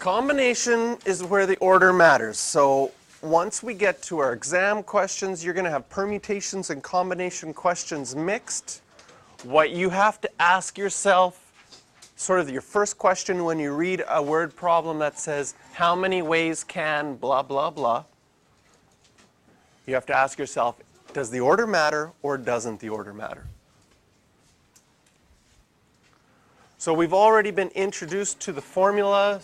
Combination is where the order matters. So once we get to our exam questions, you're going to have permutations and combination questions mixed. What you have to ask yourself, sort of your first question when you read a word problem that says, how many ways can blah, blah, blah? You have to ask yourself, does the order matter or doesn't the order matter? So we've already been introduced to the formula.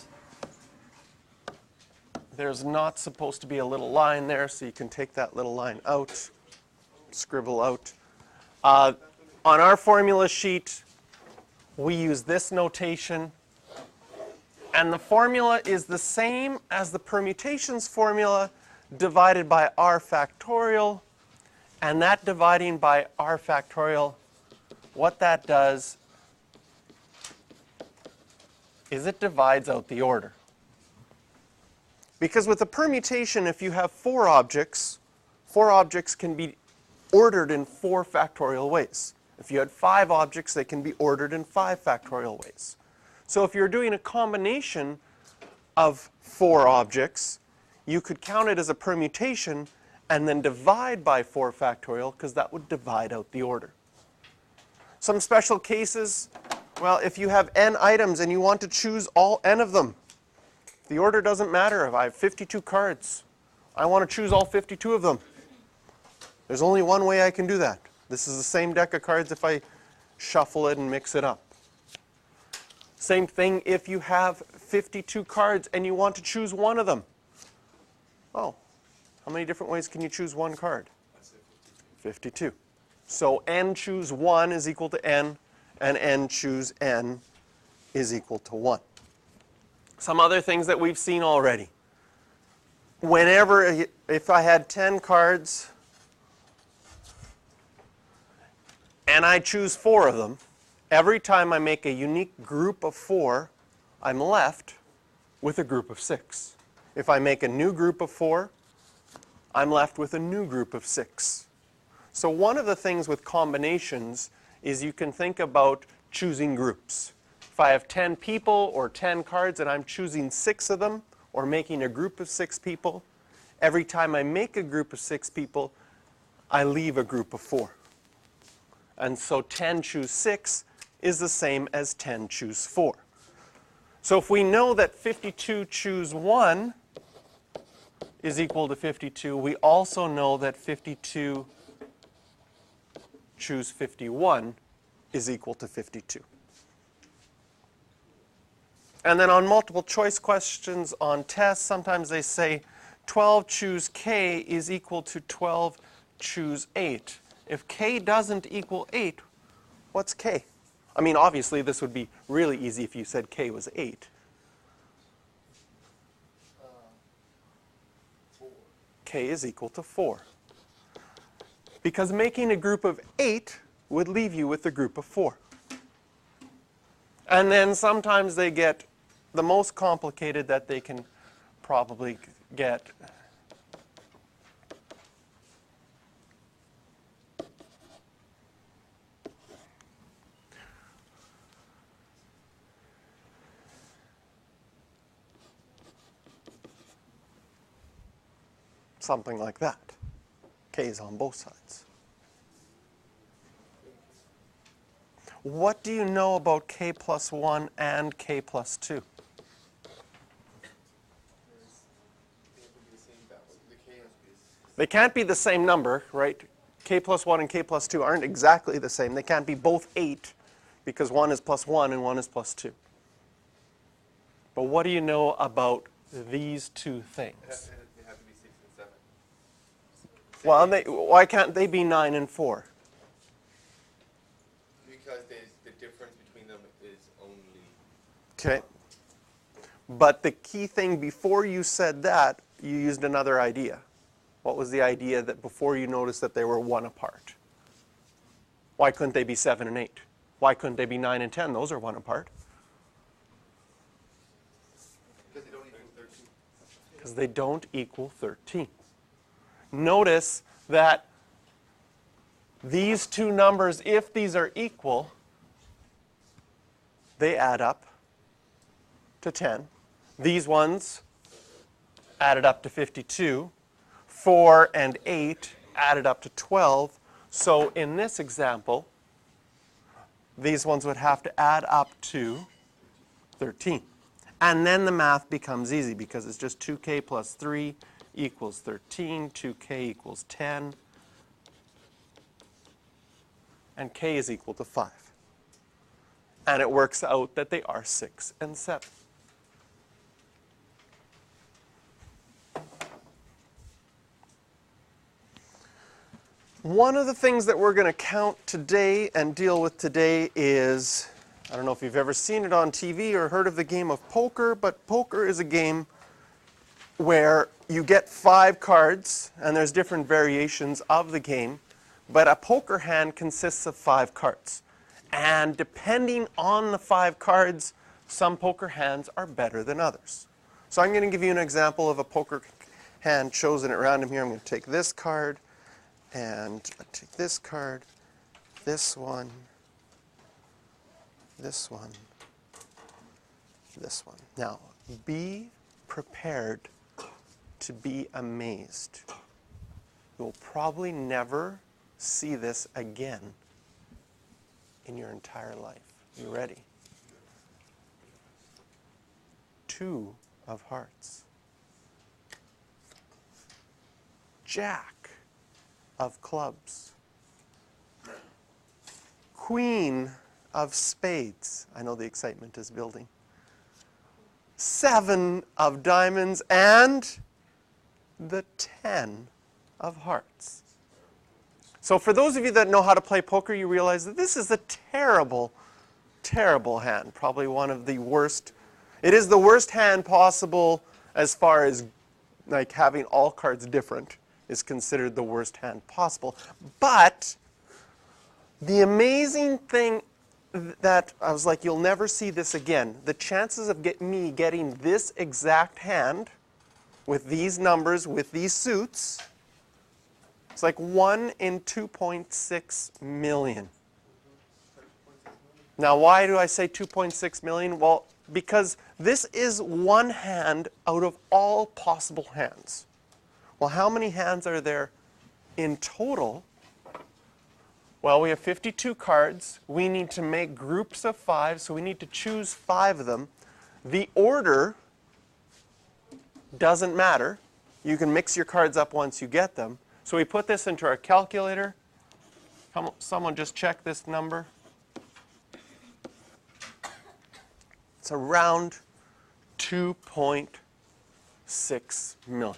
There's not supposed to be a little line there, so you can take that little line out, scribble out. On our formula sheet, we use this notation. And the formula is the same as the permutations formula divided by r factorial. And that dividing by r factorial, what that does is it divides out the order. Because with a permutation, if you have four objects can be ordered in 4 factorial ways. If you had 5 objects, they can be ordered in 5 factorial ways. So if you're doing a combination of 4 objects, you could count it as a permutation and then divide by 4 factorial, because that would divide out the order. Some special cases, well, if you have n items and you want to choose all n of them, the order doesn't matter. If I have 52 cards, I want to choose all 52 of them. There's only one way I can do that. This is the same deck of cards if I shuffle it and mix it up. Same thing if you have 52 cards and you want to choose one of them. Oh, how many different ways can you choose one card? 52. So n choose 1 is equal to n, and n choose n is equal to 1. Some other things that we've seen already. Whenever, if I had 10 cards and I choose 4 of them, every time I make a unique group of 4, I'm left with a group of 6. If I make a new group of 4, I'm left with a new group of 6. So one of the things with combinations is you can think about choosing groups. If I have 10 people or 10 cards and I'm choosing 6 of them, or making a group of 6 people, every time I make a group of 6 people, I leave a group of 4. And so 10 choose 6 is the same as 10 choose 4. So if we know that 52 choose 1 is equal to 52, we also know that 52 choose 51 is equal to 52. And then on multiple choice questions on tests, sometimes they say 12 choose k is equal to 12 choose 8. If k doesn't equal 8, what's k? I mean, obviously, this would be really easy if you said k was 8. 4. K is equal to 4. Because making a group of 8 would leave you with a group of 4. And then sometimes they get the most complicated that they can probably get. Something like that. K is on both sides. What do you know about k plus 1 and k plus 2? They can't be the same number, right? K plus 1 and k plus 2 aren't exactly the same. They can't be both 8 because 1 is plus 1 and 1 is plus 2. But what do you know about these two things? They have to be 6 and 7. Well, why can't they be 9 and 4? Because the difference between them is only... Okay. But the key thing before you said that, you used another idea. What was the idea that before you noticed that they were 1 apart? Why couldn't they be 7 and 8? Why couldn't they be 9 and 10? Those are 1 apart. Because they don't equal 13. Because they don't equal 13. Notice that these two numbers, if these are equal, they add up to 10. These ones added up to 52. 4 and 8 added up to 12. So in this example, these ones would have to add up to 13. And then the math becomes easy because it's just 2k plus 3 equals 13, 2k equals 10, and k is equal to 5. And it works out that they are 6 and 7. One of the things that we're going to count today and deal with today is, I don't know if you've ever seen it on TV or heard of the game of poker, but poker is a game where you get 5 cards, and there's different variations of the game, but a poker hand consists of 5 cards. And depending on the 5 cards, some poker hands are better than others. So I'm going to give you an example of a poker hand chosen at random here. I'm going to take this card, and I take this card, this one, this one, this one. Now, be prepared to be amazed. You'll probably never see this again in your entire life. You ready? 2 of hearts. Jack of clubs. Queen of spades. I know the excitement is building. 7 of diamonds and the 10 of hearts. So for those of you that know how to play poker, you realize that this is a terrible, terrible hand. Probably one of the worst. It is the worst hand possible as far as like having all cards different is considered the worst hand possible. But the amazing thing that I was like, you'll never see this again. The chances of me getting this exact hand with these numbers, with these suits, it's like 1 in 2.6 million. Now, why do I say 2.6 million? Well, because this is one hand out of all possible hands. Well, how many hands are there in total? Well, we have 52 cards. We need to make groups of 5, so we need to choose 5 of them. The order doesn't matter. You can mix your cards up once you get them. So we put this into our calculator. Someone just check this number. It's around 2.6 million.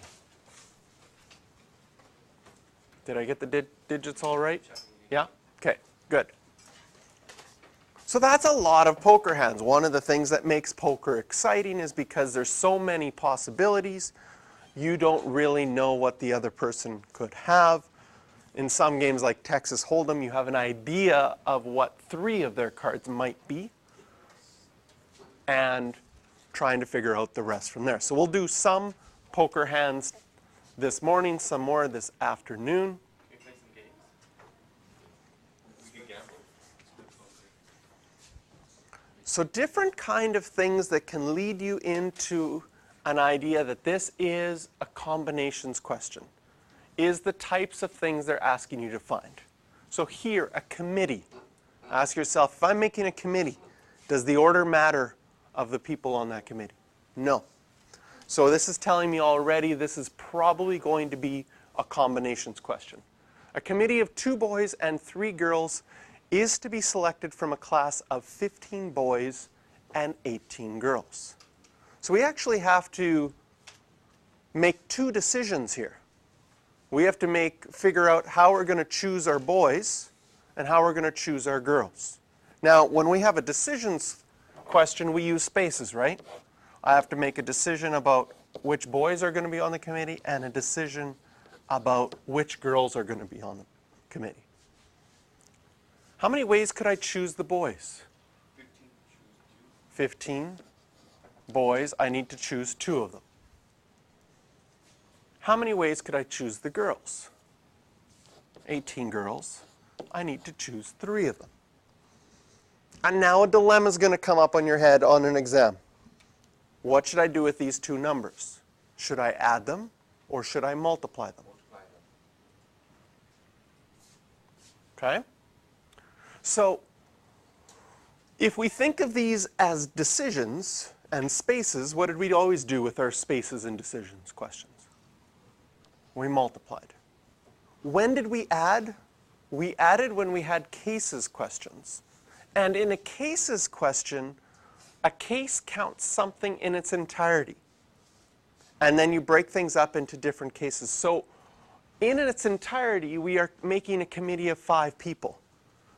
Did I get the digits all right? Yeah? Okay, good. So that's a lot of poker hands. One of the things that makes poker exciting is because there's so many possibilities. You don't really know what the other person could have. In some games like Texas Hold'em, you have an idea of what 3 of their cards might be and trying to figure out the rest from there. So we'll do some poker hands this morning, some more this afternoon. We can play some games. We can gamble. So different kind of things that can lead you into an idea that this is a combinations question is the types of things they're asking you to find. So here, a committee. Ask yourself, if I'm making a committee, does the order matter of the people on that committee? No. So this is telling me already this is probably going to be a combinations question. A committee of 2 boys and 3 girls is to be selected from a class of 15 boys and 18 girls. So we actually have to make 2 decisions here. We have to figure out how we're going to choose our boys and how we're going to choose our girls. Now, when we have a decisions question, we use spaces, right? I have to make a decision about which boys are going to be on the committee and a decision about which girls are going to be on the committee. How many ways could I choose the boys? 15 boys, I need to choose 2 of them. How many ways could I choose the girls? 18 girls, I need to choose 3 of them. And now a dilemma is going to come up on your head on an exam. What should I do with these two numbers? Should I add them or should I multiply them? Multiply them. Okay? So if we think of these as decisions and spaces, what did we always do with our spaces and decisions questions? We multiplied. When did we add? We added when we had cases questions. And in a cases question, a case counts something in its entirety. And then you break things up into different cases. So in its entirety, we are making a committee of 5 people.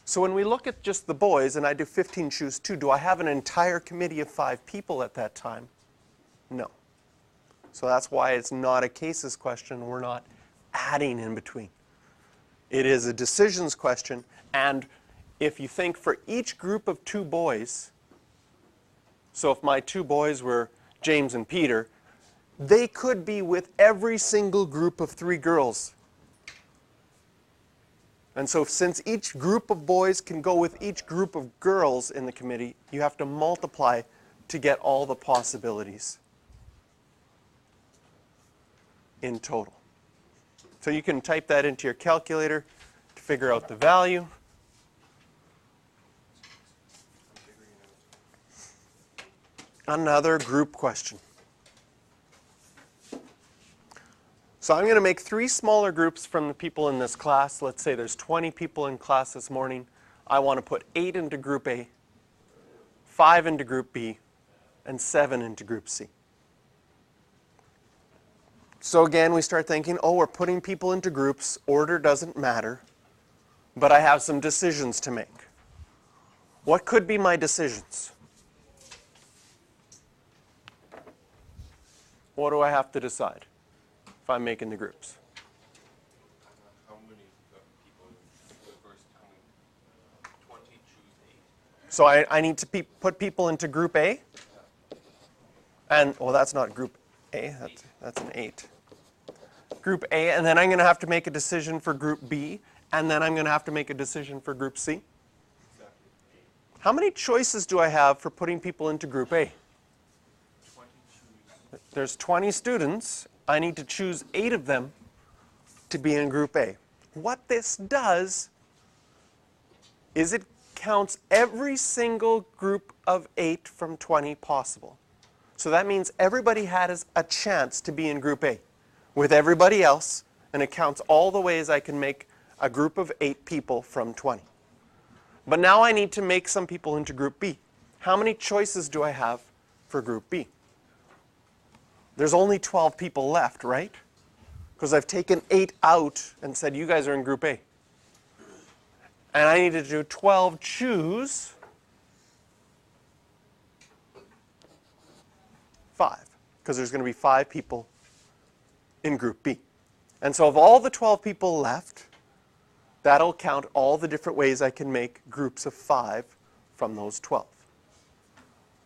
So when we look at just the boys, and I do 15 choose 2, do I have an entire committee of 5 people at that time? No. So that's why it's not a cases question. We're not adding in between. It is a decisions question. And if you think for each group of 2 boys, so if my 2 boys were James and Peter, they could be with every single group of 3 girls. And so since each group of boys can go with each group of girls in the committee, you have to multiply to get all the possibilities in total. So you can type that into your calculator to figure out the value. Another group question. So I'm going to make 3 smaller groups from the people in this class. Let's say there's 20 people in class this morning. I want to put 8 into group A, 5 into group B, and 7 into group C. So again, we start thinking, oh, we're putting people into groups. Order doesn't matter. But I have some decisions to make. What could be my decisions? What do I have to decide if I'm making the groups? How many people? First, how many? 20, choose 8. So I need to put people into group A? And, well, that's not group A. That's an 8. Group A, and then I'm going to have to make a decision for group B, and then I'm going to have to make a decision for group C. Exactly. How many choices do I have for putting people into group A? 20, choose. There's 20 students. I need to choose 8 of them to be in group A. What this does is it counts every single group of 8 from 20 possible. So that means everybody has a chance to be in group A with everybody else, and it counts all the ways I can make a group of 8 people from 20. But now I need to make some people into group B. How many choices do I have for group B? There's only 12 people left, right? Because I've taken 8 out and said, you guys are in group A. And I need to do 12 choose 5, because there's going to be 5 people in group B. And so of all the 12 people left, that'll count all the different ways I can make groups of 5 from those 12.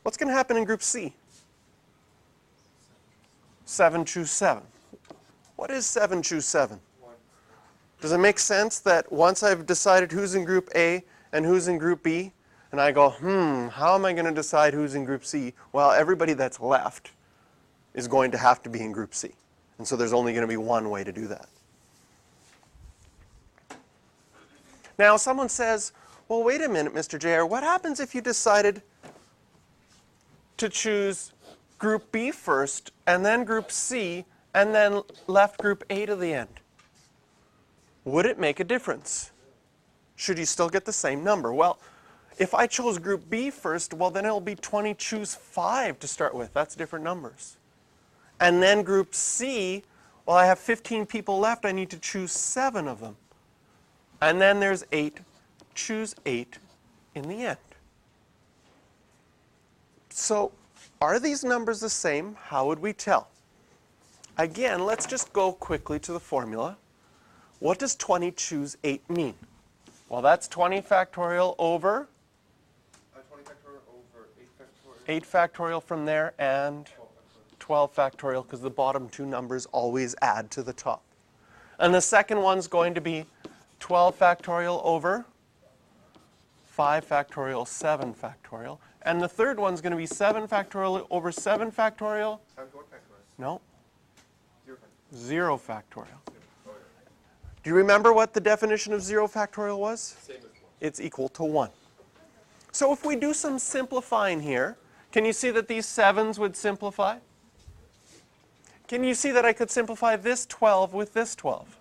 What's going to happen in group C? 7 choose 7. What is 7 choose 7? 1. Does it make sense that once I've decided who's in group A and who's in group B, and I go, how am I going to decide who's in group C? Well, everybody that's left is going to have to be in group C. And so there's only going to be one way to do that. Now, someone says, well, wait a minute, Mr. JR, what happens if you decided to choose group B first, and then group C, and then left group A to the end? Would it make a difference? Should you still get the same number? Well, if I chose group B first, well, then it'll be 20 choose 5 to start with. That's different numbers. And then group C, well, I have 15 people left. I need to choose 7 of them. And then there's 8, choose 8 in the end. So are these numbers the same? How would we tell? Again, let's just go quickly to the formula. What does 20 choose 8 mean? Well, that's 20 factorial over 20 factorial over 8 factorial. 8 factorial from there, and 12 factorial, because the bottom 2 numbers always add to the top. And the second one's going to be 12 factorial over 5 factorial, 7 factorial. And the third one's going to be 7 factorial over 7 factorial. No. 0 factorial. Do you remember what the definition of 0 factorial was? Same as 1. It's equal to 1. So if we do some simplifying here, can you see that these 7s would simplify? Can you see that I could simplify this 12 with this 12?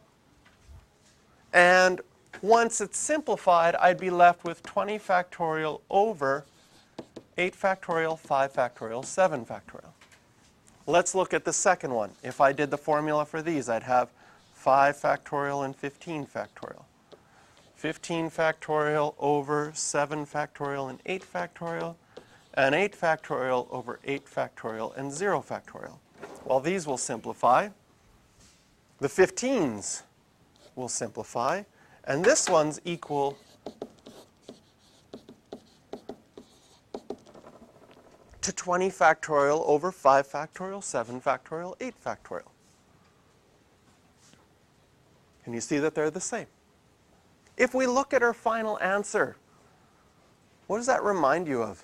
And once it's simplified, I'd be left with 20 factorial over 8 factorial, 5 factorial, 7 factorial. Let's look at the second one. If I did the formula for these, I'd have 5 factorial and 15 factorial. 15 factorial over 7 factorial and 8 factorial, and 8 factorial over 8 factorial and 0 factorial. Well, these will simplify. The 15s will simplify, and this one's equal to 20 factorial over 5 factorial, 7 factorial, 8 factorial. Can you see that they're the same? If we look at our final answer, what does that remind you of?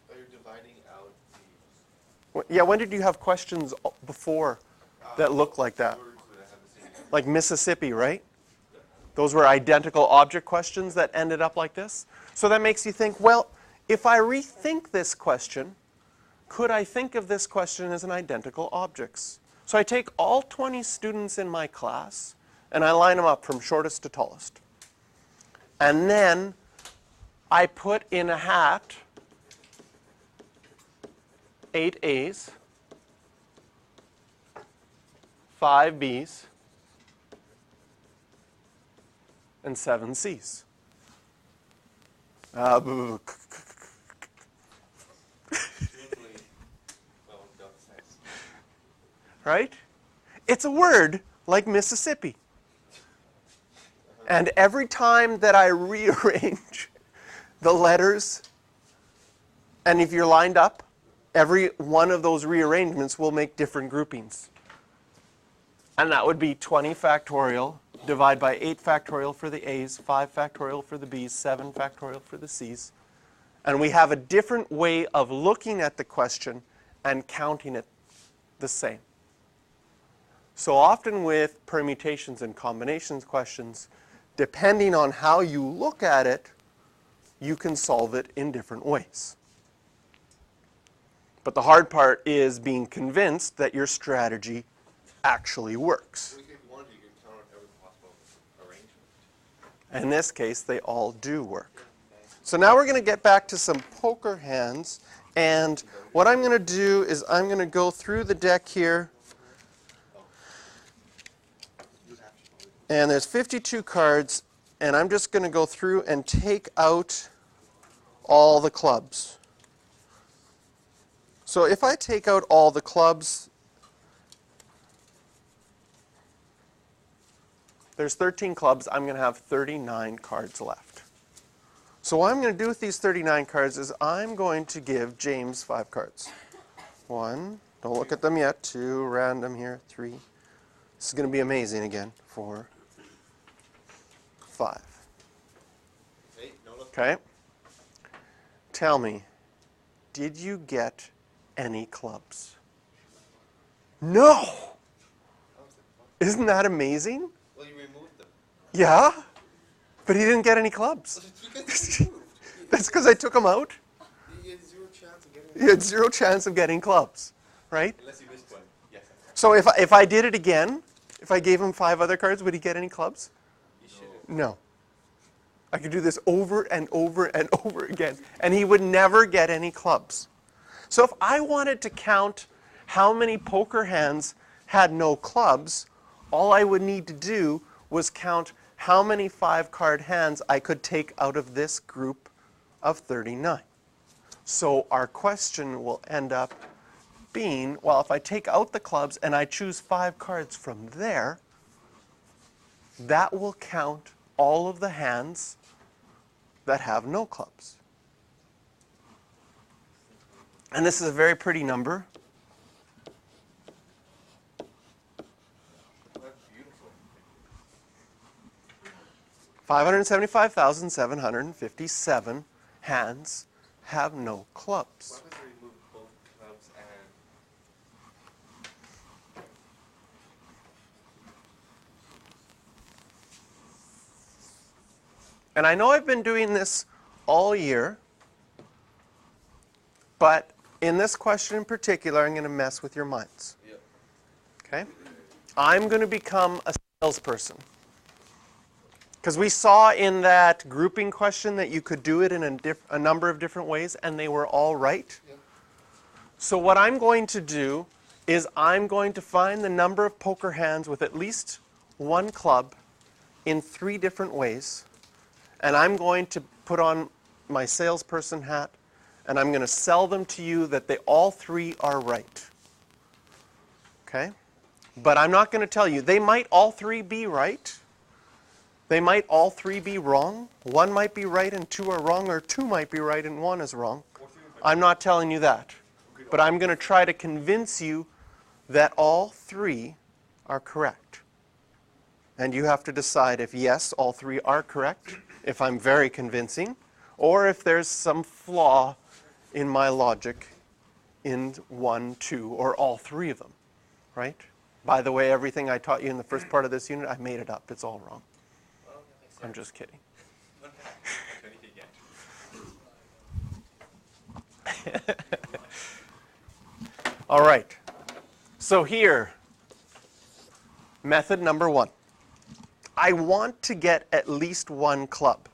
You're dividing out Yeah, when did you have questions before that looked like that? words that have the same meaning. Like Mississippi, right? Those were identical object questions that ended up like this. So that makes you think, well, if I rethink this question, could I think of this question as an identical objects? So I take all 20 students in my class, and I line them up from shortest to tallest. And then I put in a hat 8 A's, 5 B's, and 7 C's. Usually, well, don't say. Right? It's a word like Mississippi. And every time that I rearrange the letters, and if you're lined up, every one of those rearrangements will make different groupings. And that would be 20 factorial divided by 8 factorial for the A's, 5 factorial for the B's, 7 factorial for the C's. And we have a different way of looking at the question and counting it the same. So often with permutations and combinations questions, depending on how you look at it, you can solve it in different ways. But the hard part is being convinced that your strategy actually works. If you wanted, you can count every possible arrangement. In this case, they all do work. So now we're going to get back to some poker hands. And what I'm going to do is I'm going to go through the deck here. And there's 52 cards. And I'm just going to go through and take out all the clubs. So if I take out all the clubs, there's 13 clubs. I'm going to have 39 cards left. So what I'm going to do with these 39 cards is I'm going to give James 5 cards. 1, don't look at them yet. 2, random here. 3. This is going to be amazing again. 4, 5. Okay? Tell me, did you get any clubs? No! Isn't that amazing? Well, you removed them. Yeah, but he didn't get any clubs. Because you removed. That's because I took them out. You had zero chance of getting You had 0 chance of getting clubs, right? Unless you missed one. Yes. So if I did it again, if I gave him 5 other cards, would he get any clubs? You should have. No. I could do this over and over and over again, and he would never get any clubs. So if I wanted to count how many poker hands had no clubs, all I would need to do was count how many 5-card hands I could take out of this group of 39. So our question will end up being, well, if I take out the clubs and I choose 5 cards from there, that will count all of the hands that have no clubs. And this is a very pretty number. That's beautiful. 575,757 hands have no clubs. What if we remove both clubs and... And I know I've been doing this all year, but in this question in particular, I'm going to mess with your minds. Yep. Okay? I'm going to become a salesperson. Because we saw in that grouping question that you could do it in a number of different ways, and they were all right. Yep. So what I'm going to do is I'm going to find the number of poker hands with at least one club in 3 different ways, and I'm going to put on my salesperson hat, and I'm going to sell them to you that they all 3 are right. Okay? But I'm not going to tell you. They might all 3 be right. They might all 3 be wrong. 1 might be right and 2 are wrong, or 2 might be right and 1 is wrong. I'm not telling you that. But I'm going to try to convince you that all 3 are correct. And you have to decide if yes, all 3 are correct, if I'm very convincing, or if there's some flaw in my logic in 1, 2, or all 3 of them, right? By the way, everything I taught you in the first part of this unit, I made it up. It's all wrong. I'm just kidding. All right. So here, method number 1. I want to get at least 1 club.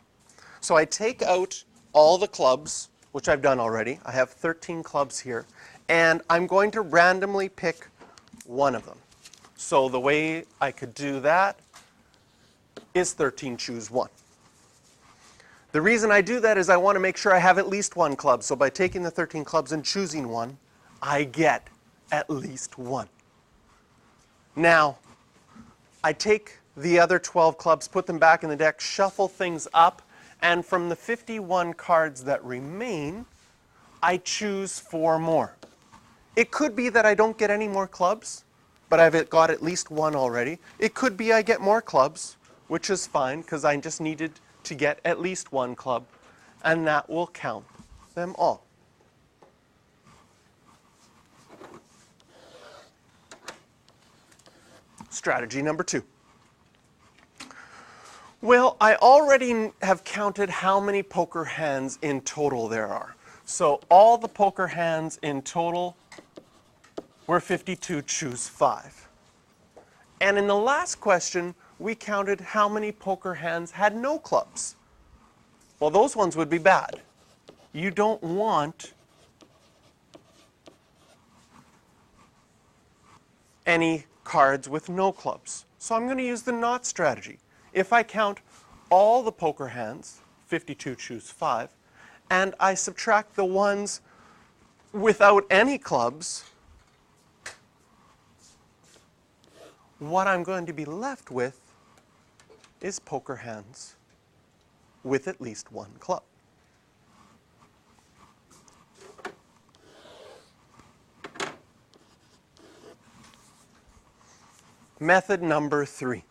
So I take out all the clubs, which I've done already. I have 13 clubs here. And I'm going to randomly pick 1 of them. So the way I could do that is 13 choose 1. The reason I do that is I want to make sure I have at least 1 club. So by taking the 13 clubs and choosing 1, I get at least 1. Now, I take the other 12 clubs, put them back in the deck, shuffle things up, and from the 51 cards that remain, I choose 4 more. It could be that I don't get any more clubs, but I've got at least 1 already. It could be I get more clubs, which is fine, because I just needed to get at least 1 club, and that will count them all. Strategy number 2. Well, I already have counted how many poker hands in total there are. So all the poker hands in total were 52, choose 5. And in the last question, we counted how many poker hands had no clubs. Well, those ones would be bad. You don't want any cards with no clubs. So I'm going to use the not strategy. If I count all the poker hands, 52 choose 5, and I subtract the ones without any clubs, what I'm going to be left with is poker hands with at least 1 club. Method number 3.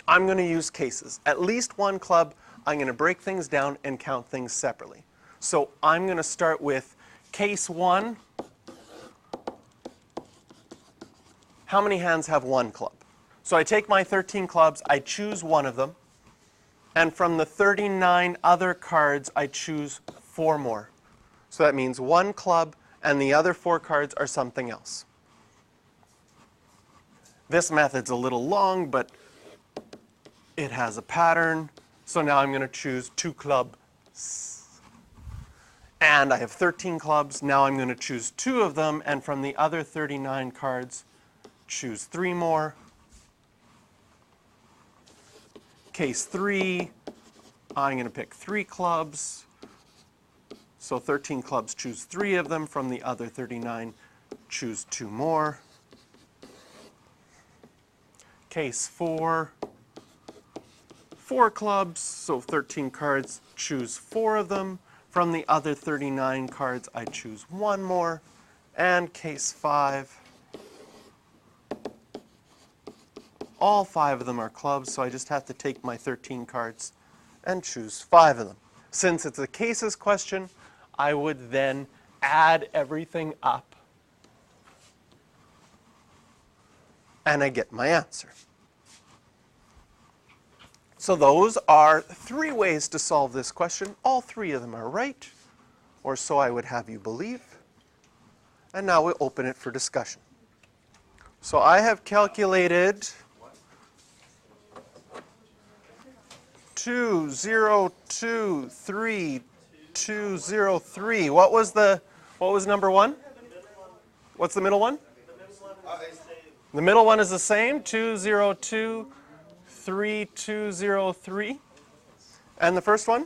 I'm going to use cases. At least 1 club, I'm going to break things down and count things separately. So I'm going to start with case 1. How many hands have 1 club? So I take my 13 clubs, I choose 1 of them, and from the 39 other cards, I choose 4 more. So that means 1 club, and the other 4 cards are something else. This method's a little long, but it has a pattern. So now I'm going to choose 2 clubs. And I have 13 clubs. Now I'm going to choose 2 of them, and from the other 39 cards, choose 3 more. Case 3, I'm going to pick 3 clubs. So 13 clubs, choose 3 of them. From the other 39, choose 2 more. Case 4, 4 clubs, so 13 cards, choose 4 of them. From the other 39 cards, I choose 1 more. And case 5, all 5 of them are clubs, so I just have to take my 13 cards and choose 5 of them. Since it's a cases question, I would then add everything up and I get my answer. So those are 3 ways to solve this question. All 3 of them are right, or so I would have you believe. And now we'll open it for discussion. So I have calculated 2023203. What was number 1? What's the middle one? The middle one is the same, 2023203. And the first one?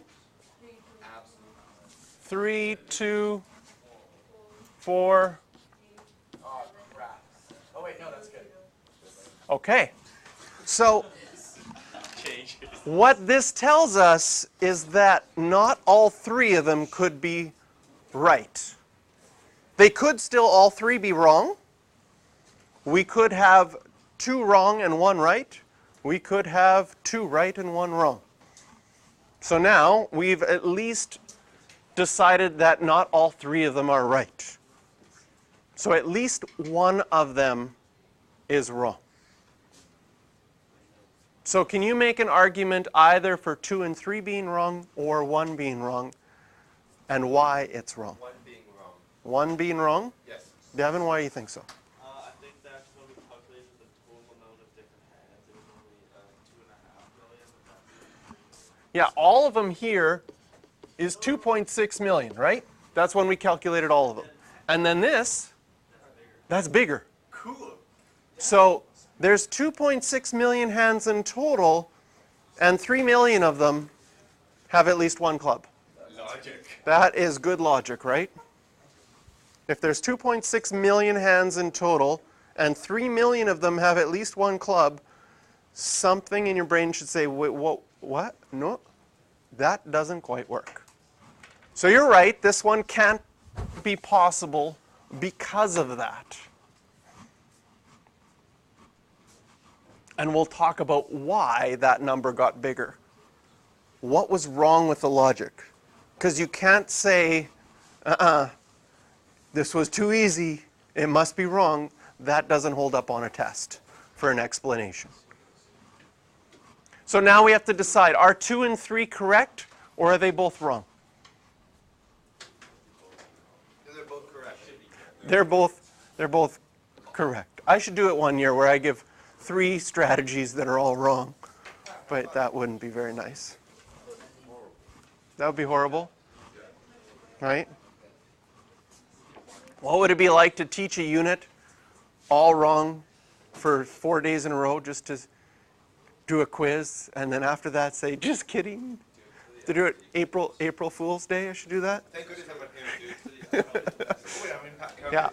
324. Oh, crap. Oh, wait, no, that's good. Okay. So what this tells us is that not all 3 of them could be right. They could still all 3 be wrong. We could have 2 wrong and 1 right. We could have 2 right and 1 wrong. So now we've at least decided that not all 3 of them are right. So at least 1 of them is wrong. So can you make an argument either for 2 and 3 being wrong or 1 being wrong, and why it's wrong? 1 being wrong. 1 being wrong? Yes. Devin, why do you think so? I think that when we calculated the total amount of different hands, it was only 2.5 million. Yeah, all of them here is 2.6 million, right? That's when we calculated all of them. And then this, that's bigger. Cool. So there's 2.6 million hands in total, and 3 million of them have at least 1 club. Logic. That is good logic, right? If there's 2.6 million hands in total, and 3 million of them have at least 1 club, something in your brain should say, wait, what? No, that doesn't quite work. So you're right, this one can't be possible because of that. And we'll talk about why that number got bigger. What was wrong with the logic? Because you can't say, this was too easy, it must be wrong. That doesn't hold up on a test for an explanation. So now we have to decide, are 2 and 3 correct, or are they both wrong? They're both correct. They're both correct. I should do it one year where I give 3 strategies that are all wrong, but that wouldn't be very nice. That would be horrible, right? What would it be like to teach a unit all wrong for 4 days in a row just to do a quiz, and then after that say, just kidding? To do it April Fool's Day, I should do that? Thank goodness I'm a parent, dude. Yeah.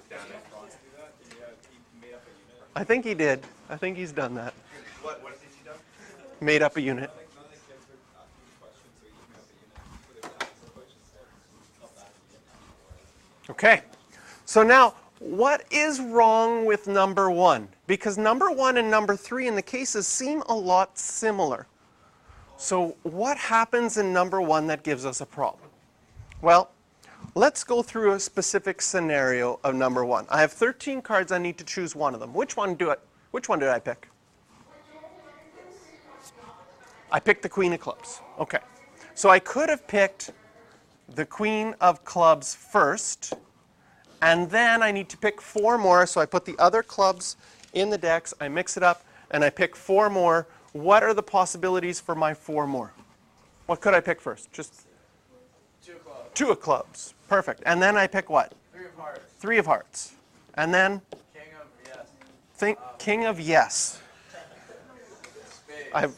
I think he did. I think he's done that. What has he done? Made up a unit. Okay. So now, what is wrong with number 1? Because number 1 and number 3 in the cases seem a lot similar. So what happens in number 1 that gives us a problem? Well, let's go through a specific scenario of number 1. I have 13 cards. I need to choose one of them. Which one did I pick? I picked the Queen of Clubs. Okay. So I could have picked the Queen of Clubs first, and then I need to pick 4 more. So I put the other clubs in the decks, I mix it up, and I pick 4 more. What are the possibilities for my 4 more? What could I pick first? Just 2 of clubs. 2 of clubs. Perfect. And then I pick what? 3 of hearts. 3 of hearts. And then King of yes. King of yes.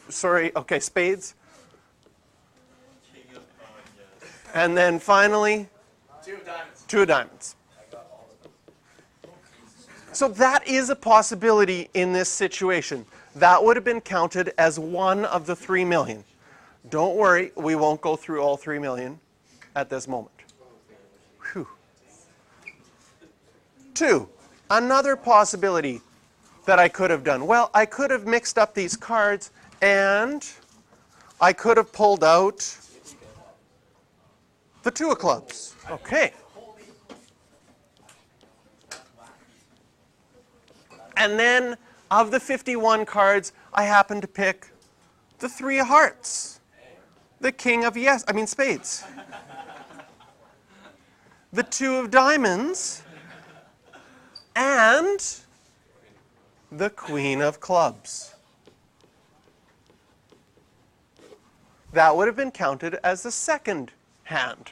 Spades. Okay, spades. King of yes. And then finally, 2 of diamonds. 2 of diamonds. So that is a possibility in this situation. That would have been counted as one of the 3 million. Don't worry, we won't go through all 3 million at this moment. Whew. 2, another possibility that I could have done? Well, I could have mixed up these cards and I could have pulled out the 2 of clubs. Okay. And then of the 51 cards, I happen to pick the 3 of hearts, the king of spades, the 2 of diamonds, and the queen of clubs. That would have been counted as the second hand.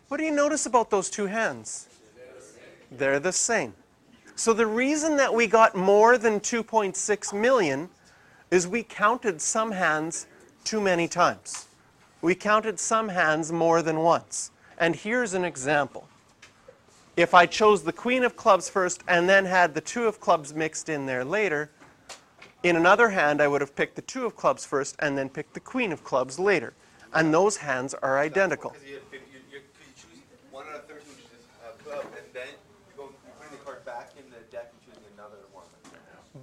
What do you notice about those 2 hands? They're the same. So the reason that we got more than 2.6 million is we counted some hands too many times. We counted some hands more than once. And here's an example. If I chose the queen of clubs first and then had the 2 of clubs mixed in there later, in another hand I would have picked the 2 of clubs first and then picked the queen of clubs later. And those hands are identical. Because you choose one out of 13, which is a club, and then you're putting the card back in the deck and choosing another one.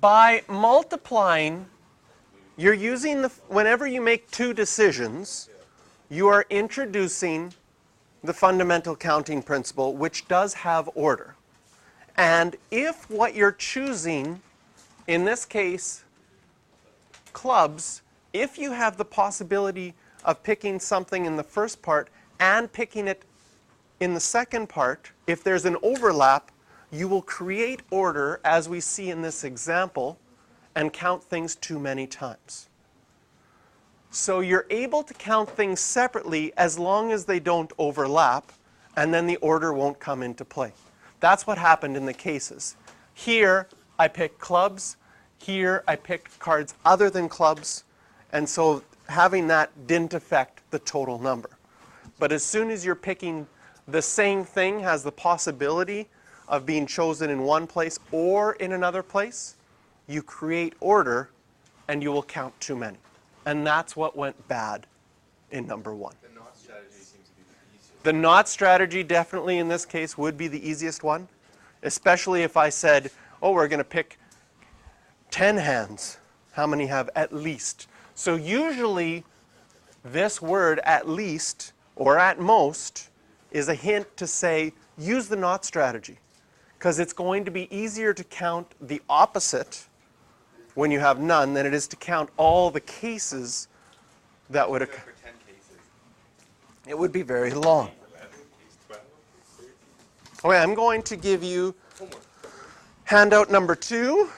By multiplying, you're using whenever you make 2 decisions, you are introducing the fundamental counting principle, which does have order. And if what you're choosing, in this case, clubs, if you have the possibility of picking something in the first part and picking it in the second part, if there's an overlap, you will create order, as we see in this example, and count things too many times. So you're able to count things separately as long as they don't overlap, and then the order won't come into play. That's what happened in the cases. Here, I picked clubs. Here, I picked cards other than clubs. And so having that didn't affect the total number. But as soon as you're picking the same thing has the possibility of being chosen in one place or in another place, you create order and you will count too many. And that's what went bad in number 1. The knot strategy seems to be the easiest. The knot strategy definitely in this case would be the easiest one, especially if I said, oh, we're going to pick 10 hands. How many have at least? So usually this word at least or at most is a hint to say use the knot strategy, because it's going to be easier to count the opposite when you have none than it is to count all the cases that would occur. For 10 cases. It would be very long. Okay, I'm going to give you handout number 2.